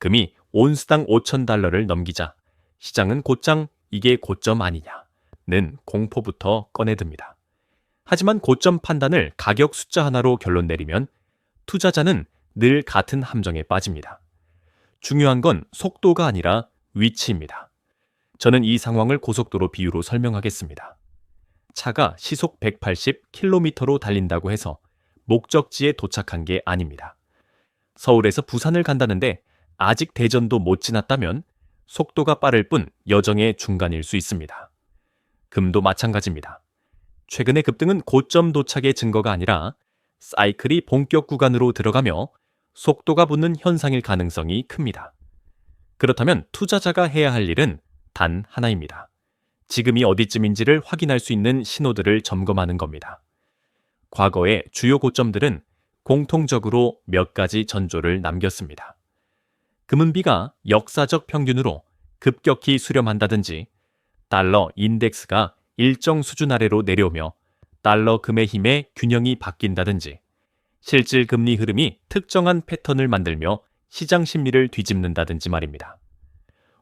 금이 온스당 5,000달러를 넘기자 시장은 곧장 이게 고점 아니냐는 공포부터 꺼내듭니다. 하지만 고점 판단을 가격 숫자 하나로 결론 내리면 투자자는 늘 같은 함정에 빠집니다. 중요한 건 속도가 아니라 위치입니다. 저는 이 상황을 고속도로 비유로 설명하겠습니다. 차가 시속 180km로 달린다고 해서 목적지에 도착한 게 아닙니다. 서울에서 부산을 간다는데 아직 대전도 못 지났다면 속도가 빠를 뿐 여정의 중간일 수 있습니다. 금도 마찬가지입니다. 최근의 급등은 고점 도착의 증거가 아니라 사이클이 본격 구간으로 들어가며 속도가 붙는 현상일 가능성이 큽니다. 그렇다면 투자자가 해야 할 일은 단 하나입니다. 지금이 어디쯤인지를 확인할 수 있는 신호들을 점검하는 겁니다. 과거의 주요 고점들은 공통적으로 몇 가지 전조를 남겼습니다. 금은비가 역사적 평균으로 급격히 수렴한다든지 달러 인덱스가 일정 수준 아래로 내려오며 달러 금의 힘에 균형이 바뀐다든지 실질 금리 흐름이 특정한 패턴을 만들며 시장 심리를 뒤집는다든지 말입니다.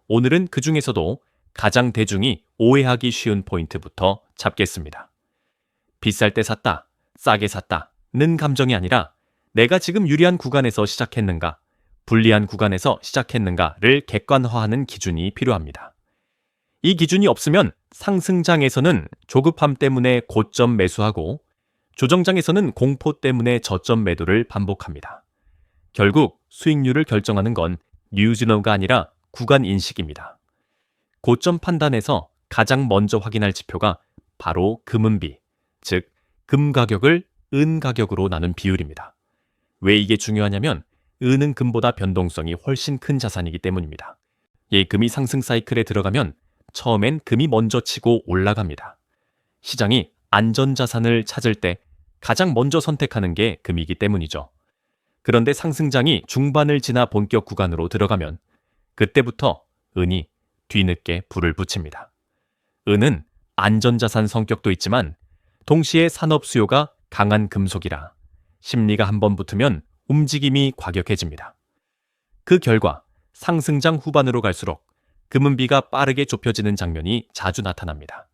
오늘은 그 중에서도 가장 대중이 오해하기 쉬운 포인트부터 잡겠습니다. 비쌀 때 샀다, 싸게 샀다는 감정이 아니라 내가 지금 유리한 구간에서 시작했는가, 불리한 구간에서 시작했는가를 객관화하는 기준이 필요합니다. 이 기준이 없으면 상승장에서는 조급함 때문에 고점 매수하고 조정장에서는 공포 때문에 저점 매도를 반복합니다. 결국 수익률을 결정하는 건 뉴즈노가 아니라 구간 인식입니다. 고점 판단에서 가장 먼저 확인할 지표가 바로 금은비, 즉 금 가격을 은 가격으로 나눈 비율입니다. 왜 이게 중요하냐면 은은 금보다 변동성이 훨씬 큰 자산이기 때문입니다. 이 금이 상승 사이클에 들어가면 처음엔 금이 먼저 치고 올라갑니다. 시장이 안전자산을 찾을 때 가장 먼저 선택하는 게 금이기 때문이죠. 그런데 상승장이 중반을 지나 본격 구간으로 들어가면 그때부터 은이 뒤늦게 불을 붙입니다. 은은 안전자산 성격도 있지만 동시에 산업 수요가 강한 금속이라 심리가 한번 붙으면 움직임이 과격해집니다. 그 결과 상승장 후반으로 갈수록 금은비가 빠르게 좁혀지는 장면이 자주 나타납니다.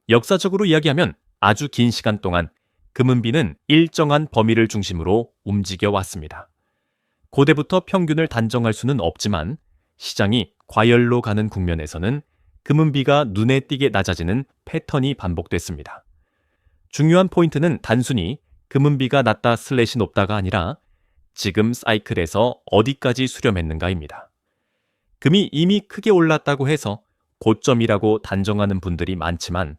역사적으로 이야기하면 아주 긴 시간 동안 금은비는 일정한 범위를 중심으로 움직여 왔습니다. 고대부터 평균을 단정할 수는 없지만 시장이 과열로 가는 국면에서는 금은비가 눈에 띄게 낮아지는 패턴이 반복됐습니다. 중요한 포인트는 단순히 금은비가 낮다 슬래시 높다가 아니라 지금 사이클에서 어디까지 수렴했는가입니다. 금이 이미 크게 올랐다고 해서 고점이라고 단정하는 분들이 많지만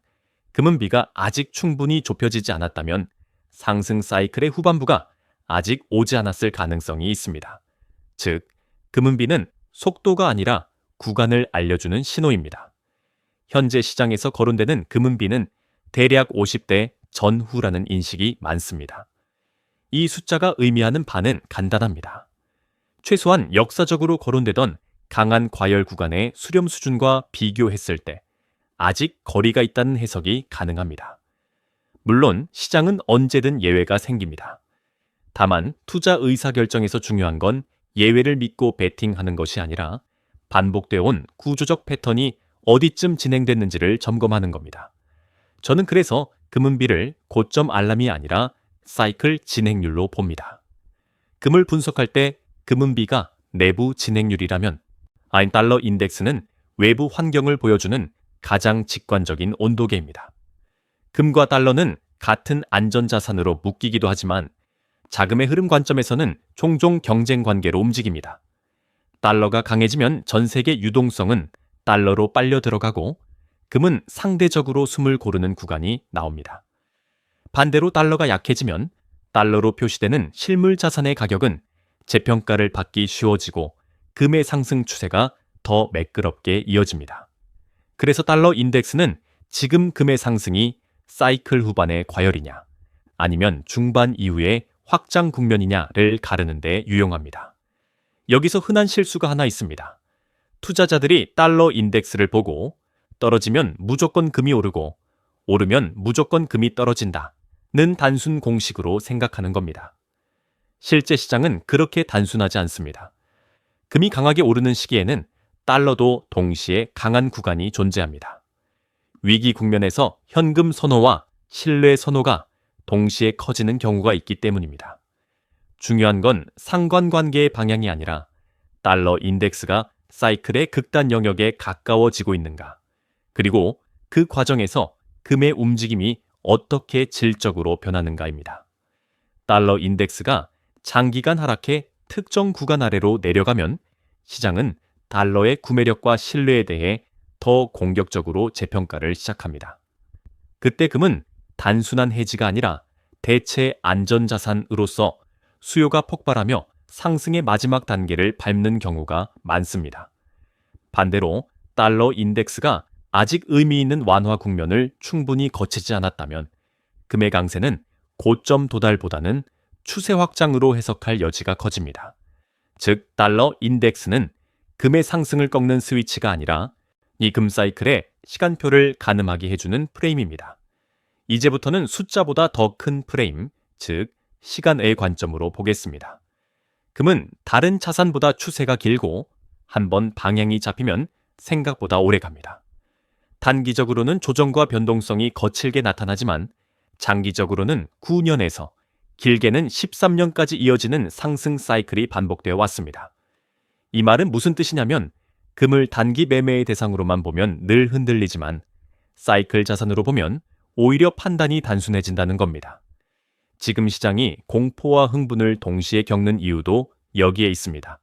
금은비가 아직 충분히 좁혀지지 않았다면 상승 사이클의 후반부가 아직 오지 않았을 가능성이 있습니다. 즉, 금은비는 속도가 아니라 구간을 알려주는 신호입니다. 현재 시장에서 거론되는 금은비는 대략 50대 전후라는 인식이 많습니다. 이 숫자가 의미하는 바는 간단합니다. 최소한 역사적으로 거론되던 강한 과열 구간의 수렴 수준과 비교했을 때 아직 거리가 있다는 해석이 가능합니다. 물론 시장은 언제든 예외가 생깁니다. 다만 투자 의사결정에서 중요한 건 예외를 믿고 베팅하는 것이 아니라 반복되어 온 구조적 패턴이 어디쯤 진행됐는지를 점검하는 겁니다. 저는 그래서 금은비를 고점 알람이 아니라 사이클 진행률로 봅니다. 금을 분석할 때 금은비가 내부 진행률이라면 달러 인덱스는 외부 환경을 보여주는 가장 직관적인 온도계입니다. 금과 달러는 같은 안전자산으로 묶이기도 하지만 자금의 흐름 관점에서는 종종 경쟁 관계로 움직입니다. 달러가 강해지면 전 세계 유동성은 달러로 빨려 들어가고 금은 상대적으로 숨을 고르는 구간이 나옵니다. 반대로 달러가 약해지면 달러로 표시되는 실물 자산의 가격은 재평가를 받기 쉬워지고 금의 상승 추세가 더 매끄럽게 이어집니다. 그래서 달러 인덱스는 지금 금의 상승이 사이클 후반의 과열이냐 아니면 중반 이후의 확장 국면이냐를 가르는 데 유용합니다. 여기서 흔한 실수가 하나 있습니다. 투자자들이 달러 인덱스를 보고 떨어지면 무조건 금이 오르고 오르면 무조건 금이 떨어진다는 단순 공식으로 생각하는 겁니다. 실제 시장은 그렇게 단순하지 않습니다. 금이 강하게 오르는 시기에는 달러도 동시에 강한 구간이 존재합니다. 위기 국면에서 현금 선호와 신뢰 선호가 동시에 커지는 경우가 있기 때문입니다. 중요한 건 상관관계의 방향이 아니라 달러 인덱스가 사이클의 극단 영역에 가까워지고 있는가, 그리고 그 과정에서 금의 움직임이 어떻게 질적으로 변하는가입니다. 달러 인덱스가 장기간 하락해 특정 구간 아래로 내려가면 시장은 달러의 구매력과 신뢰에 대해 더 공격적으로 재평가를 시작합니다. 그때 금은 단순한 해지가 아니라 대체 안전자산으로서 수요가 폭발하며 상승의 마지막 단계를 밟는 경우가 많습니다. 반대로 달러 인덱스가 아직 의미 있는 완화 국면을 충분히 거치지 않았다면 금의 강세는 고점 도달보다는 추세 확장으로 해석할 여지가 커집니다. 즉, 달러 인덱스는 금의 상승을 꺾는 스위치가 아니라 이 금 사이클의 시간표를 가늠하게 해주는 프레임입니다. 이제부터는 숫자보다 더 큰 프레임, 즉 시간의 관점으로 보겠습니다. 금은 다른 자산보다 추세가 길고 한번 방향이 잡히면 생각보다 오래 갑니다. 단기적으로는 조정과 변동성이 거칠게 나타나지만 장기적으로는 9년에서 길게는 13년까지 이어지는 상승 사이클이 반복되어 왔습니다. 이 말은 무슨 뜻이냐면 금을 단기 매매의 대상으로만 보면 늘 흔들리지만 사이클 자산으로 보면 오히려 판단이 단순해진다는 겁니다. 지금 시장이 공포와 흥분을 동시에 겪는 이유도 여기에 있습니다.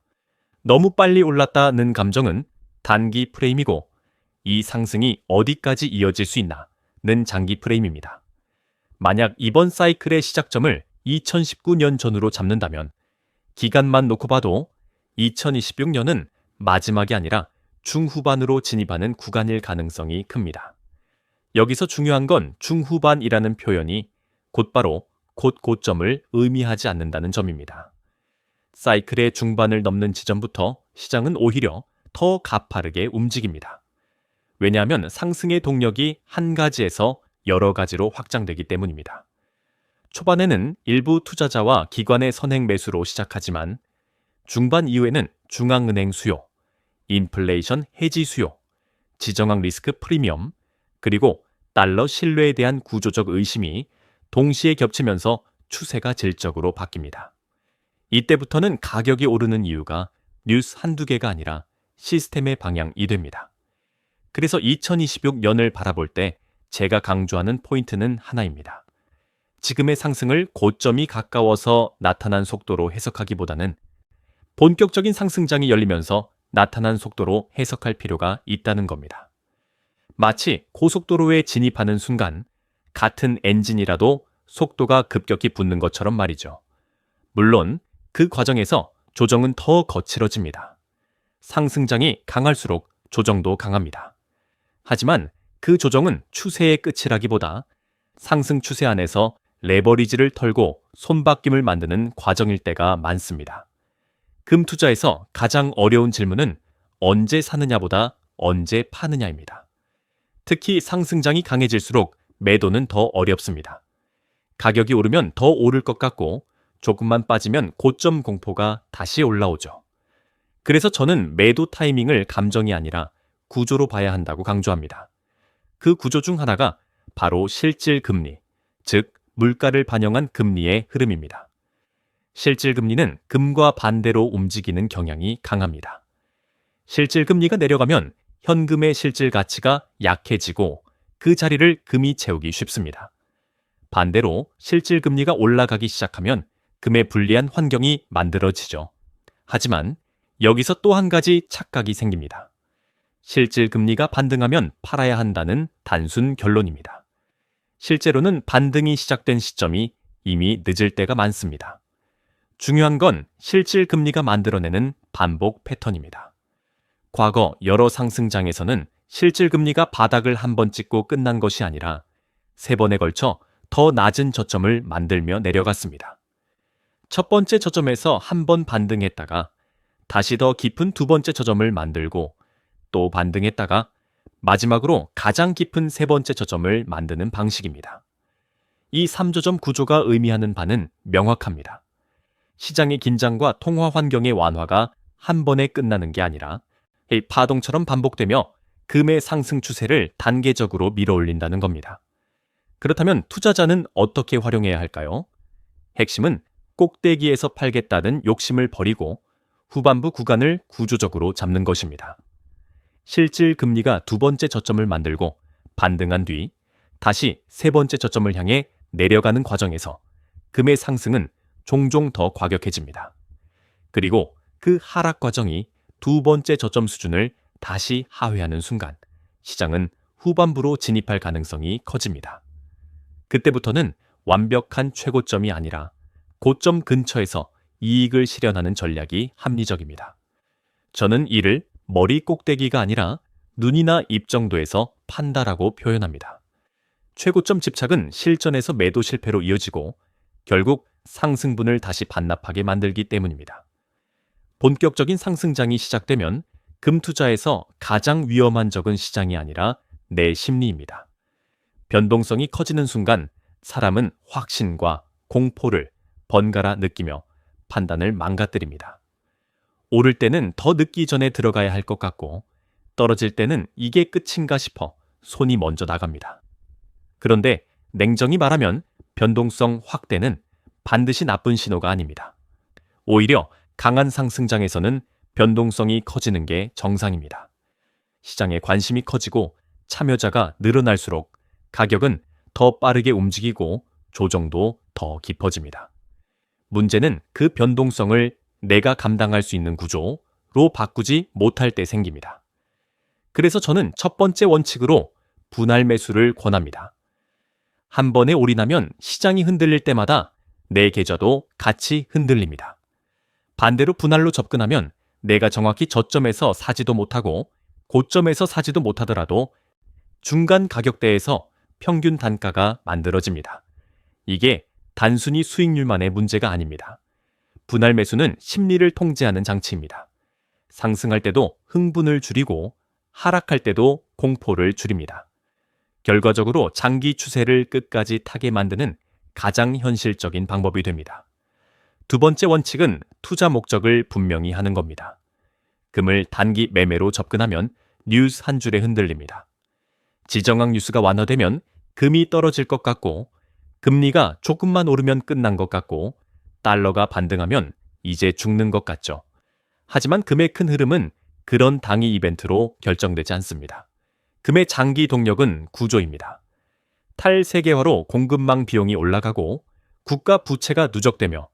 너무 빨리 올랐다는 감정은 단기 프레임이고 이 상승이 어디까지 이어질 수 있나는 장기 프레임입니다. 만약 이번 사이클의 시작점을 2019년 전으로 잡는다면 기간만 놓고 봐도 2026년은 마지막이 아니라 중후반으로 진입하는 구간일 가능성이 큽니다. 여기서 중요한 건 중후반이라는 표현이 곧바로 곧 고점을 의미하지 않는다는 점입니다. 사이클의 중반을 넘는 지점부터 시장은 오히려 더 가파르게 움직입니다. 왜냐하면 상승의 동력이 한 가지에서 여러 가지로 확장되기 때문입니다. 초반에는 일부 투자자와 기관의 선행 매수로 시작하지만 중반 이후에는 중앙은행 수요, 인플레이션 해지 수요, 지정학 리스크 프리미엄, 그리고 달러 신뢰에 대한 구조적 의심이 동시에 겹치면서 추세가 질적으로 바뀝니다. 이때부터는 가격이 오르는 이유가 뉴스 한두 개가 아니라 시스템의 방향이 됩니다. 그래서 2026년을 바라볼 때 제가 강조하는 포인트는 하나입니다. 지금의 상승을 고점이 가까워서 나타난 속도로 해석하기보다는 본격적인 상승장이 열리면서 나타난 속도로 해석할 필요가 있다는 겁니다. 마치 고속도로에 진입하는 순간 같은 엔진이라도 속도가 급격히 붙는 것처럼 말이죠. 물론 그 과정에서 조정은 더 거칠어집니다. 상승장이 강할수록 조정도 강합니다. 하지만 그 조정은 추세의 끝이라기보다 상승 추세 안에서 레버리지를 털고 손바뀜을 만드는 과정일 때가 많습니다. 금 투자에서 가장 어려운 질문은 언제 사느냐보다 언제 파느냐입니다. 특히 상승장이 강해질수록 매도는 더 어렵습니다. 가격이 오르면 더 오를 것 같고 조금만 빠지면 고점 공포가 다시 올라오죠. 그래서 저는 매도 타이밍을 감정이 아니라 구조로 봐야 한다고 강조합니다. 그 구조 중 하나가 바로 실질 금리, 즉 물가를 반영한 금리의 흐름입니다. 실질 금리는 금과 반대로 움직이는 경향이 강합니다. 실질 금리가 내려가면 현금의 실질 가치가 약해지고 그 자리를 금이 채우기 쉽습니다. 반대로 실질 금리가 올라가기 시작하면 금에 불리한 환경이 만들어지죠. 하지만 여기서 또 한 가지 착각이 생깁니다. 실질 금리가 반등하면 팔아야 한다는 단순 결론입니다. 실제로는 반등이 시작된 시점이 이미 늦을 때가 많습니다. 중요한 건 실질 금리가 만들어내는 반복 패턴입니다. 과거 여러 상승장에서는 실질 금리가 바닥을 한 번 찍고 끝난 것이 아니라 3번에 걸쳐 더 낮은 저점을 만들며 내려갔습니다. 첫 번째 저점에서 한 번 반등했다가 다시 더 깊은 두 번째 저점을 만들고 또 반등했다가 마지막으로 가장 깊은 세 번째 저점을 만드는 방식입니다. 이 3저점 구조가 의미하는 바는 명확합니다. 시장의 긴장과 통화 환경의 완화가 한 번에 끝나는 게 아니라 이 파동처럼 반복되며 금의 상승 추세를 단계적으로 밀어올린다는 겁니다. 그렇다면 투자자는 어떻게 활용해야 할까요? 핵심은 꼭대기에서 팔겠다는 욕심을 버리고 후반부 구간을 구조적으로 잡는 것입니다. 실질 금리가 두 번째 저점을 만들고 반등한 뒤 다시 세 번째 저점을 향해 내려가는 과정에서 금의 상승은 종종 더 과격해집니다. 그리고 그 하락 과정이 두 번째 저점 수준을 다시 하회하는 순간 시장은 후반부로 진입할 가능성이 커집니다. 그때부터는 완벽한 최고점이 아니라 고점 근처에서 이익을 실현하는 전략이 합리적입니다. 저는 이를 머리 꼭대기가 아니라 눈이나 입 정도에서 판다라고 표현합니다. 최고점 집착은 실전에서 매도 실패로 이어지고 결국 상승분을 다시 반납하게 만들기 때문입니다. 본격적인 상승장이 시작되면 금 투자에서 가장 위험한 적은 시장이 아니라 내 심리입니다. 변동성이 커지는 순간 사람은 확신과 공포를 번갈아 느끼며 판단을 망가뜨립니다. 오를 때는 더 늦기 전에 들어가야 할 것 같고 떨어질 때는 이게 끝인가 싶어 손이 먼저 나갑니다. 그런데 냉정히 말하면 변동성 확대는 반드시 나쁜 신호가 아닙니다. 오히려 강한 상승장에서는 변동성이 커지는 게 정상입니다. 시장에 관심이 커지고 참여자가 늘어날수록 가격은 더 빠르게 움직이고 조정도 더 깊어집니다. 문제는 그 변동성을 내가 감당할 수 있는 구조로 바꾸지 못할 때 생깁니다. 그래서 저는 첫 번째 원칙으로 분할 매수를 권합니다. 한 번에 올인하면 시장이 흔들릴 때마다 내 계좌도 같이 흔들립니다. 반대로 분할로 접근하면 내가 정확히 저점에서 사지도 못하고 고점에서 사지도 못하더라도 중간 가격대에서 평균 단가가 만들어집니다. 이게 단순히 수익률만의 문제가 아닙니다. 분할 매수는 심리를 통제하는 장치입니다. 상승할 때도 흥분을 줄이고 하락할 때도 공포를 줄입니다. 결과적으로 장기 추세를 끝까지 타게 만드는 가장 현실적인 방법이 됩니다. 두 번째 원칙은 투자 목적을 분명히 하는 겁니다. 금을 단기 매매로 접근하면 뉴스 한 줄에 흔들립니다. 지정학 뉴스가 완화되면 금이 떨어질 것 같고 금리가 조금만 오르면 끝난 것 같고 달러가 반등하면 이제 죽는 것 같죠. 하지만 금의 큰 흐름은 그런 당위 이벤트로 결정되지 않습니다. 금의 장기 동력은 구조입니다. 탈세계화로 공급망 비용이 올라가고 국가 부채가 누적되며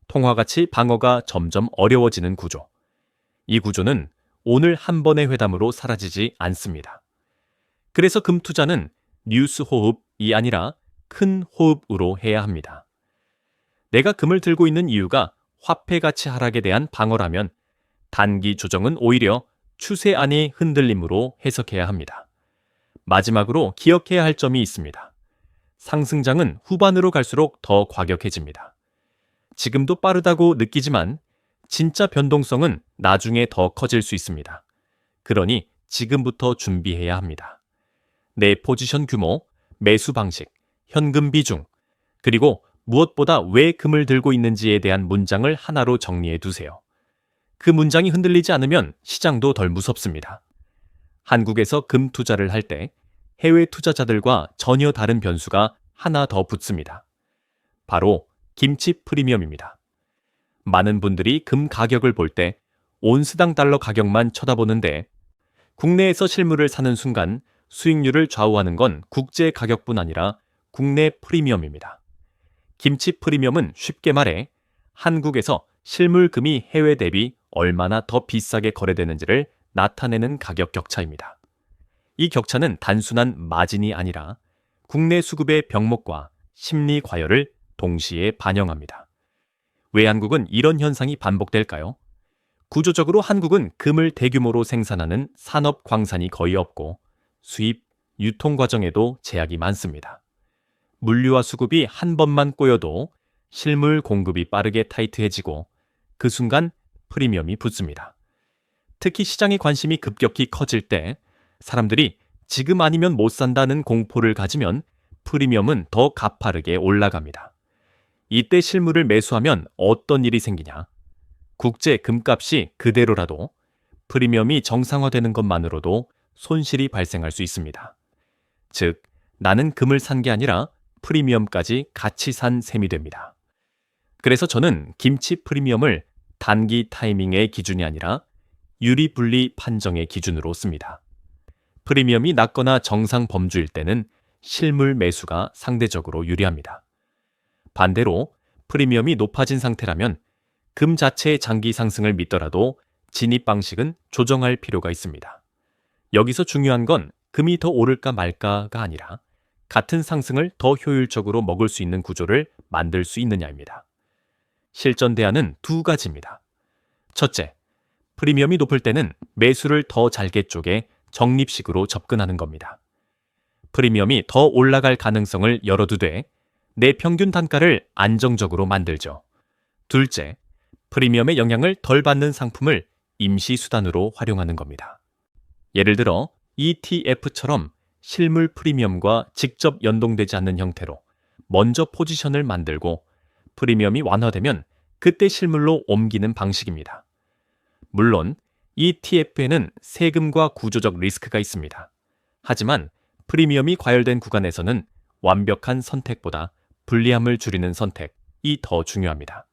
통화가치 방어가 점점 어려워지는 구조. 이 구조는 오늘 한 번의 회담으로 사라지지 않습니다. 그래서 금 투자는 뉴스 호흡이 아니라 큰 호흡으로 해야 합니다. 내가 금을 들고 있는 이유가 화폐 가치 하락에 대한 방어라면 단기 조정은 오히려 추세 안의 흔들림으로 해석해야 합니다. 마지막으로 기억해야 할 점이 있습니다. 상승장은 후반으로 갈수록 더 과격해집니다. 지금도 빠르다고 느끼지만 진짜 변동성은 나중에 더 커질 수 있습니다. 그러니 지금부터 준비해야 합니다. 내 포지션 규모, 매수 방식, 현금 비중, 그리고 무엇보다 왜 금을 들고 있는지에 대한 문장을 하나로 정리해 두세요. 그 문장이 흔들리지 않으면 시장도 덜 무섭습니다. 한국에서 금 투자를 할 때 해외 투자자들과 전혀 다른 변수가 하나 더 붙습니다. 바로 김치 프리미엄입니다. 많은 분들이 금 가격을 볼 때 온스당 달러 가격만 쳐다보는데 국내에서 실물을 사는 순간 수익률을 좌우하는 건 국제 가격뿐 아니라 국내 프리미엄입니다. 김치 프리미엄은 쉽게 말해 한국에서 실물 금이 해외 대비 얼마나 더 비싸게 거래되는지를 나타내는 가격 격차입니다. 이 격차는 단순한 마진이 아니라 국내 수급의 병목과 심리 과열을 동시에 반영합니다. 왜 한국은 이런 현상이 반복될까요? 구조적으로 한국은 금을 대규모로 생산하는 산업 광산이 거의 없고 수입, 유통 과정에도 제약이 많습니다. 물류와 수급이 한 번만 꼬여도 실물 공급이 빠르게 타이트해지고 그 순간 프리미엄이 붙습니다. 특히 시장의 관심이 급격히 커질 때 사람들이 지금 아니면 못 산다는 공포를 가지면 프리미엄은 더 가파르게 올라갑니다. 이때 실물을 매수하면 어떤 일이 생기냐? 국제 금값이 그대로라도 프리미엄이 정상화되는 것만으로도 손실이 발생할 수 있습니다. 즉, 나는 금을 산 게 아니라 프리미엄까지 같이 산 셈이 됩니다. 그래서 저는 김치 프리미엄을 단기 타이밍의 기준이 아니라 유리분리 판정의 기준으로 씁니다. 프리미엄이 낮거나 정상 범주일 때는 실물 매수가 상대적으로 유리합니다. 반대로 프리미엄이 높아진 상태라면 금 자체의 장기 상승을 믿더라도 진입 방식은 조정할 필요가 있습니다. 여기서 중요한 건 금이 더 오를까 말까가 아니라 같은 상승을 더 효율적으로 먹을 수 있는 구조를 만들 수 있느냐입니다. 실전 대안은 두 가지입니다. 첫째, 프리미엄이 높을 때는 매수를 더 잘게 쪼개 적립식으로 접근하는 겁니다. 프리미엄이 더 올라갈 가능성을 열어두되 내 평균 단가를 안정적으로 만들죠. 둘째, 프리미엄의 영향을 덜 받는 상품을 임시 수단으로 활용하는 겁니다. 예를 들어 ETF처럼 실물 프리미엄과 직접 연동되지 않는 형태로 먼저 포지션을 만들고 프리미엄이 완화되면 그때 실물로 옮기는 방식입니다. 물론 ETF에는 세금과 구조적 리스크가 있습니다. 하지만 프리미엄이 과열된 구간에서는 완벽한 선택보다 불리함을 줄이는 선택이 더 중요합니다.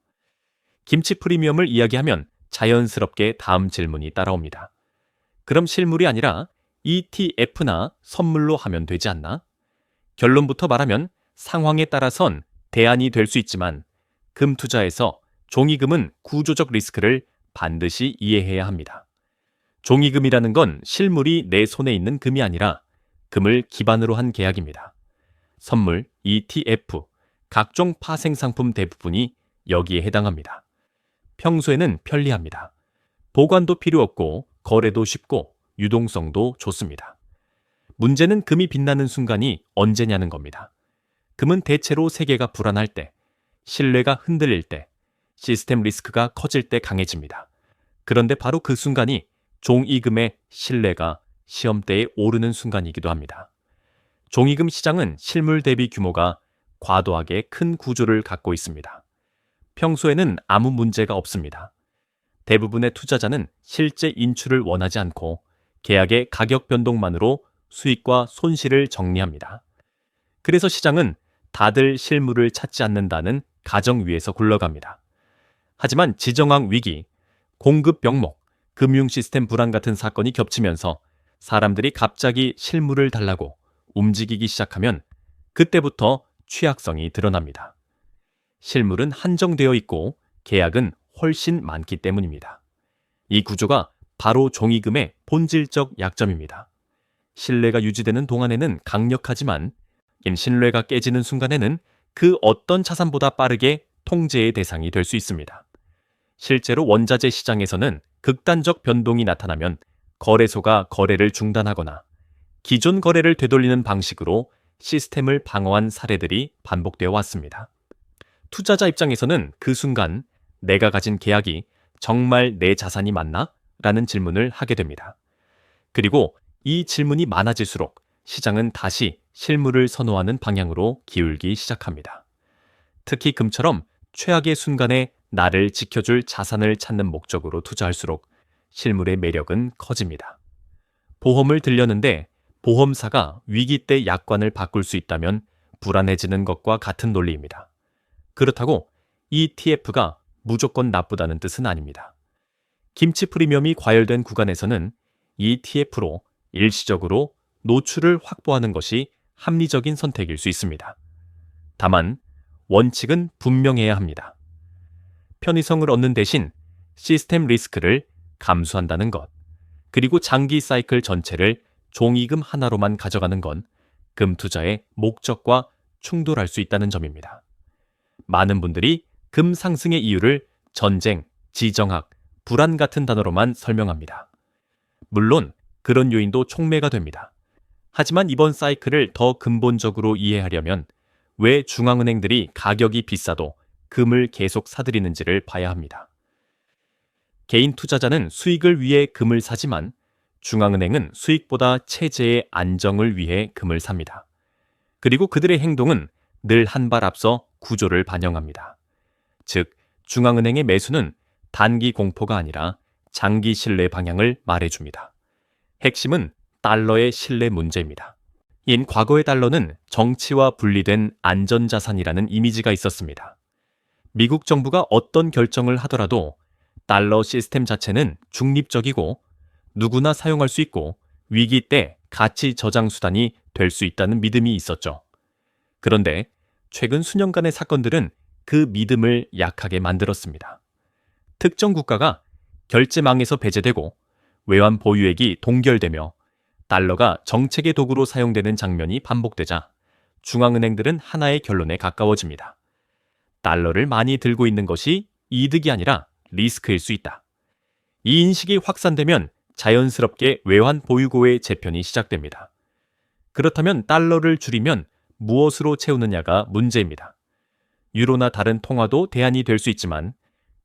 김치 프리미엄을 이야기하면 자연스럽게 다음 질문이 따라옵니다. 그럼 실물이 아니라 ETF나 선물로 하면 되지 않나? 결론부터 말하면 상황에 따라선 대안이 될 수 있지만 금 투자에서 종이금은 구조적 리스크를 반드시 이해해야 합니다. 종이금이라는 건 실물이 내 손에 있는 금이 아니라 금을 기반으로 한 계약입니다. 선물, ETF, 각종 파생상품 대부분이 여기에 해당합니다. 평소에는 편리합니다. 보관도 필요 없고 거래도 쉽고 유동성도 좋습니다. 문제는 금이 빛나는 순간이 언제냐는 겁니다. 금은 대체로 세계가 불안할 때, 신뢰가 흔들릴 때, 시스템 리스크가 커질 때 강해집니다. 그런데 바로 그 순간이 종이금의 신뢰가 시험대에 오르는 순간이기도 합니다. 종이금 시장은 실물 대비 규모가 과도하게 큰 구조를 갖고 있습니다. 평소에는 아무 문제가 없습니다. 대부분의 투자자는 실제 인출을 원하지 않고 계약의 가격 변동만으로 수익과 손실을 정리합니다. 그래서 시장은 다들 실물을 찾지 않는다는 가정 위에서 굴러갑니다. 하지만 지정학 위기, 공급 병목, 금융 시스템 불안 같은 사건이 겹치면서 사람들이 갑자기 실물을 달라고 움직이기 시작하면 그때부터 취약성이 드러납니다. 실물은 한정되어 있고 계약은 훨씬 많기 때문입니다. 이 구조가 바로 종이금의 본질적 약점입니다. 신뢰가 유지되는 동안에는 강력하지만 신뢰가 깨지는 순간에는 그 어떤 자산보다 빠르게 통제의 대상이 될 수 있습니다. 실제로 원자재 시장에서는 극단적 변동이 나타나면 거래소가 거래를 중단하거나 기존 거래를 되돌리는 방식으로 시스템을 방어한 사례들이 반복되어 왔습니다. 투자자 입장에서는 그 순간 내가 가진 계약이 정말 내 자산이 맞나? 라는 질문을 하게 됩니다. 그리고 이 질문이 많아질수록 시장은 다시 실물을 선호하는 방향으로 기울기 시작합니다. 특히 금처럼 최악의 순간에 나를 지켜줄 자산을 찾는 목적으로 투자할수록 실물의 매력은 커집니다. 보험을 들렸는데 보험사가 위기 때 약관을 바꿀 수 있다면 불안해지는 것과 같은 논리입니다. 그렇다고 ETF가 무조건 나쁘다는 뜻은 아닙니다. 김치 프리미엄이 과열된 구간에서는 ETF로 일시적으로 노출을 확보하는 것이 합리적인 선택일 수 있습니다. 다만 원칙은 분명해야 합니다. 편의성을 얻는 대신 시스템 리스크를 감수한다는 것, 그리고 장기 사이클 전체를 종이금 하나로만 가져가는 건 금 투자의 목적과 충돌할 수 있다는 점입니다. 많은 분들이 금 상승의 이유를 전쟁, 지정학, 불안 같은 단어로만 설명합니다. 물론 그런 요인도 촉매가 됩니다. 하지만 이번 사이클을 더 근본적으로 이해하려면 왜 중앙은행들이 가격이 비싸도 금을 계속 사들이는지를 봐야 합니다. 개인 투자자는 수익을 위해 금을 사지만 중앙은행은 수익보다 체제의 안정을 위해 금을 삽니다. 그리고 그들의 행동은 늘 한 발 앞서 구조를 반영합니다. 즉, 중앙은행의 매수는 단기 공포가 아니라 장기 신뢰 방향을 말해줍니다. 핵심은 달러의 신뢰 문제입니다. 인 과거의 달러는 정치와 분리된 안전자산이라는 이미지가 있었습니다. 미국 정부가 어떤 결정을 하더라도 달러 시스템 자체는 중립적이고 누구나 사용할 수 있고 위기 때 가치 저장 수단이 될 수 있다는 믿음이 있었죠. 그런데 최근 수년간의 사건들은 그 믿음을 약하게 만들었습니다. 특정 국가가 결제망에서 배제되고 외환 보유액이 동결되며 달러가 정책의 도구로 사용되는 장면이 반복되자 중앙은행들은 하나의 결론에 가까워집니다. 달러를 많이 들고 있는 것이 이득이 아니라 리스크일 수 있다. 이 인식이 확산되면 자연스럽게 외환 보유고의 재편이 시작됩니다. 그렇다면 달러를 줄이면 무엇으로 채우느냐가 문제입니다. 유로나 다른 통화도 대안이 될 수 있지만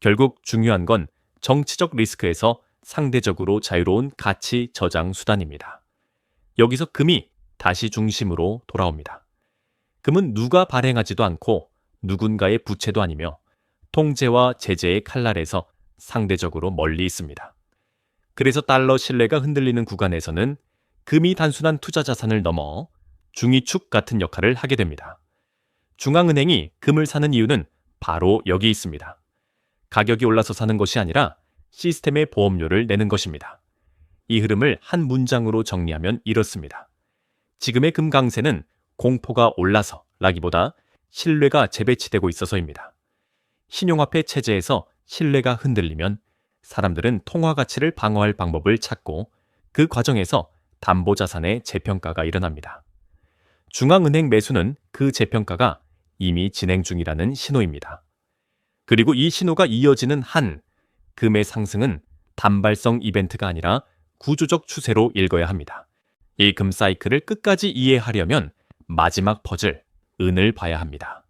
결국 중요한 건 정치적 리스크에서 상대적으로 자유로운 가치 저장 수단입니다. 여기서 금이 다시 중심으로 돌아옵니다. 금은 누가 발행하지도 않고 누군가의 부채도 아니며 통제와 제재의 칼날에서 상대적으로 멀리 있습니다. 그래서 달러 신뢰가 흔들리는 구간에서는 금이 단순한 투자 자산을 넘어 중위축 같은 역할을 하게 됩니다. 중앙은행이 금을 사는 이유는 바로 여기 있습니다. 가격이 올라서 사는 것이 아니라 시스템의 보험료를 내는 것입니다. 이 흐름을 한 문장으로 정리하면 이렇습니다. 지금의 금 강세는 공포가 올라서라기보다 신뢰가 재배치되고 있어서입니다. 신용화폐 체제에서 신뢰가 흔들리면 사람들은 통화 가치를 방어할 방법을 찾고 그 과정에서 담보자산의 재평가가 일어납니다. 중앙은행 매수는 그 재평가가 이미 진행 중이라는 신호입니다. 그리고 이 신호가 이어지는 한 금의 상승은 단발성 이벤트가 아니라 구조적 추세로 읽어야 합니다. 이 금 사이클을 끝까지 이해하려면 마지막 퍼즐, 은을 봐야 합니다.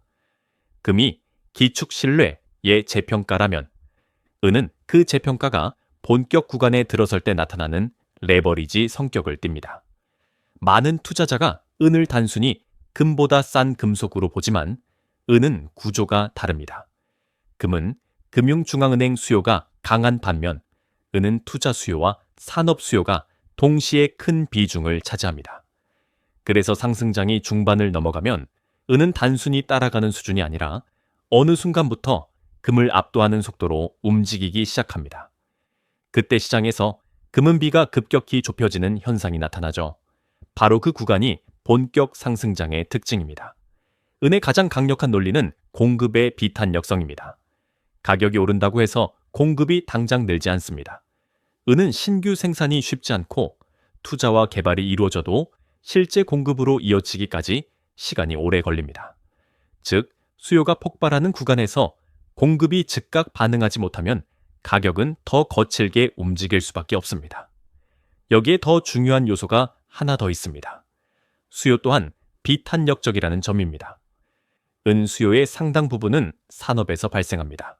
금이 기축 신뢰의 재평가라면 은은 그 재평가가 본격 구간에 들어설 때 나타나는 레버리지 성격을 띱니다. 많은 투자자가 은을 단순히 금보다 싼 금속으로 보지만 은은 구조가 다릅니다. 금은 금융중앙은행 수요가 강한 반면 은은 투자 수요와 산업 수요가 동시에 큰 비중을 차지합니다. 그래서 상승장이 중반을 넘어가면 은은 단순히 따라가는 수준이 아니라 어느 순간부터 금을 압도하는 속도로 움직이기 시작합니다. 그때 시장에서 금은비가 급격히 좁혀지는 현상이 나타나죠. 바로 그 구간이 본격 상승장의 특징입니다. 은의 가장 강력한 논리는 공급의 비탄력성입니다. 가격이 오른다고 해서 공급이 당장 늘지 않습니다. 은은 신규 생산이 쉽지 않고 투자와 개발이 이루어져도 실제 공급으로 이어지기까지 시간이 오래 걸립니다. 즉, 수요가 폭발하는 구간에서 공급이 즉각 반응하지 못하면 가격은 더 거칠게 움직일 수밖에 없습니다. 여기에 더 중요한 요소가 하나 더 있습니다. 수요 또한 비탄력적이라는 점입니다. 은 수요의 상당 부분은 산업에서 발생합니다.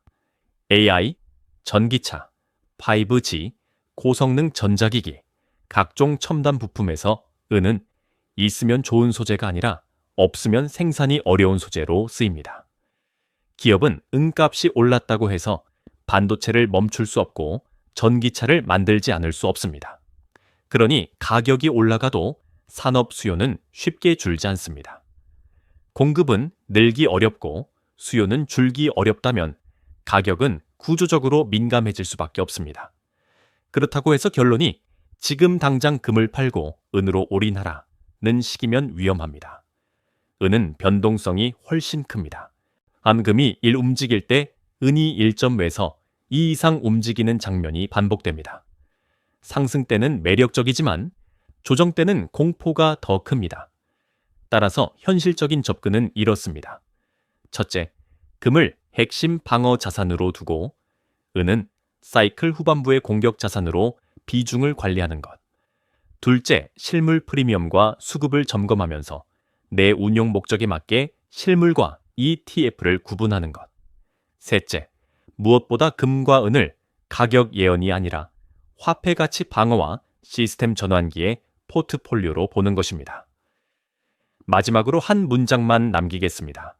AI, 전기차, 5G, 고성능 전자기기, 각종 첨단 부품에서 은은 있으면 좋은 소재가 아니라 없으면 생산이 어려운 소재로 쓰입니다. 기업은 은값이 올랐다고 해서 반도체를 멈출 수 없고 전기차를 만들지 않을 수 없습니다. 그러니 가격이 올라가도 산업 수요는 쉽게 줄지 않습니다. 공급은 늘기 어렵고 수요는 줄기 어렵다면 가격은 구조적으로 민감해질 수밖에 없습니다. 그렇다고 해서 결론이 지금 당장 금을 팔고 은으로 올인하라는 식이면 위험합니다. 은은 변동성이 훨씬 큽니다. 암금이 1 움직일 때 은이 1.외서 2 이상 움직이는 장면이 반복됩니다. 상승 때는 매력적이지만 조정 때는 공포가 더 큽니다. 따라서 현실적인 접근은 이렇습니다. 첫째, 금을 핵심 방어 자산으로 두고 은은 사이클 후반부의 공격 자산으로 비중을 관리하는 것. 둘째, 실물 프리미엄과 수급을 점검하면서 내 운용 목적에 맞게 실물과 ETF를 구분하는 것. 셋째, 무엇보다 금과 은을 가격 예언이 아니라 화폐 가치 방어와 시스템 전환기의 포트폴리오로 보는 것입니다. 마지막으로 한 문장만 남기겠습니다.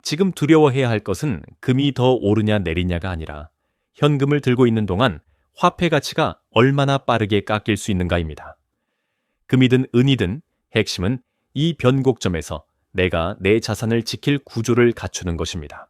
지금 두려워해야 할 것은 금이 더 오르냐 내리냐가 아니라 현금을 들고 있는 동안 화폐 가치가 얼마나 빠르게 깎일 수 있는가입니다. 금이든 은이든 핵심은 이 변곡점에서 내가 내 자산을 지킬 구조를 갖추는 것입니다.